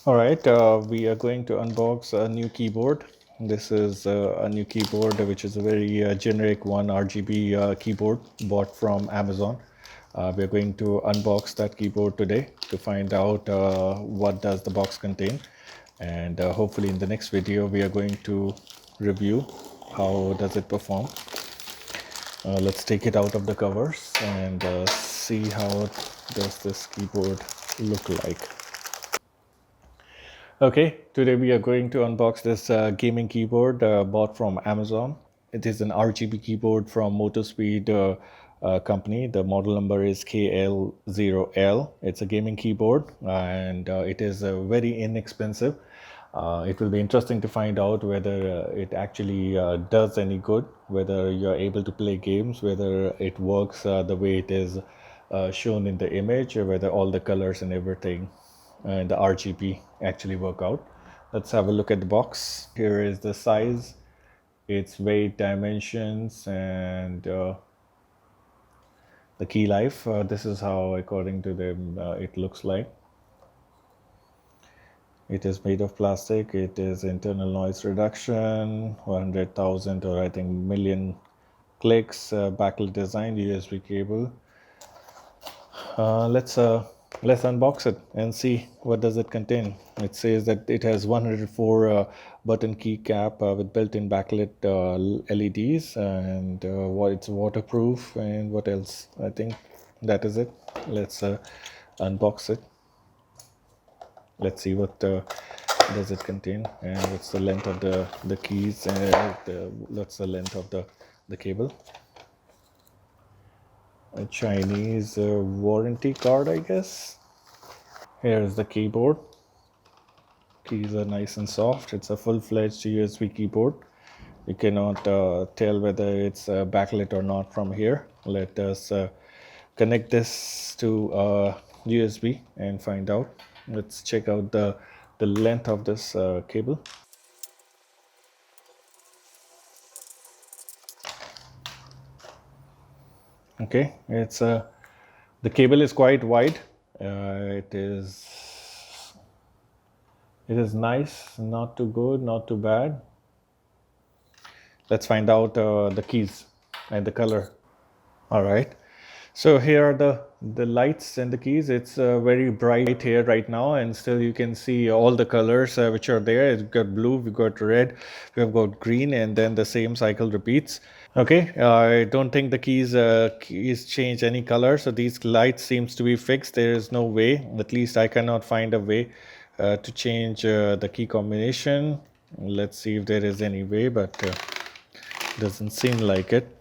All right, we are going to unbox a new keyboard. This is a new keyboard, which is a very generic one RGB keyboard bought from Amazon. We're going to unbox that keyboard today to find out what does the box contain. And hopefully in the next video, we are going to review how does it perform. Let's take it out of the covers and see how does this keyboard look like. Okay, today we are going to unbox this gaming keyboard bought from Amazon. It is an RGB keyboard from Motospeed company. The model number is KL0L. It's a gaming keyboard and it is very inexpensive. It will be interesting to find out whether it actually does any good, whether you're able to play games, whether it works the way it is shown in the image, or whether all the colors and everything and the RGB actually work out. Let's have a look at the box. Here is the size, its weight, dimensions, and the key life. This is how, according to them, it looks like. It is made of plastic. It is internal noise reduction, 100,000 or I think million clicks, backlit design, USB cable. Let's unbox it and see what does it contain. It says that it has 104 button keycap with built-in backlit LEDs, and what it's waterproof, and what else? I think that is it. Let's unbox it. Let's see what does it contain, and what's the length of the keys, and what's the length of the cable. A Chinese warranty card, I guess. Here is the keyboard. Keys are nice and soft. It's a full-fledged USB keyboard. You cannot tell whether it's backlit or not from here. Let us connect this to USB and find out. Let's check out the length of this cable. Okay, it's the cable is quite wide. It is nice, not too good, not too bad. Let's find out the keys and the color. All right. So here are the lights and the keys. It's very bright here right now, and still you can see all the colors which are there. We've got blue, we've got red, we've got green, and then the same cycle repeats. Okay, I don't think the keys change any color, so these lights seems to be fixed. There is no way, at least I cannot find a way to change the key combination. Let's see if there is any way, but doesn't seem like it.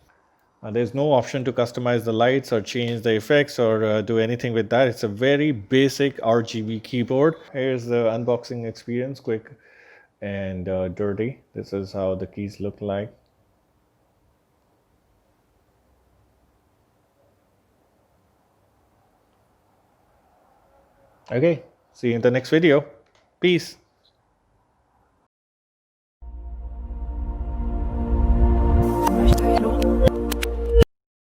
There's no option to customize the lights or change the effects or do anything with that. It's a very basic RGB keyboard. Here's the unboxing experience, quick and dirty. This is how the keys look like. Okay, see you in the next video. Peace.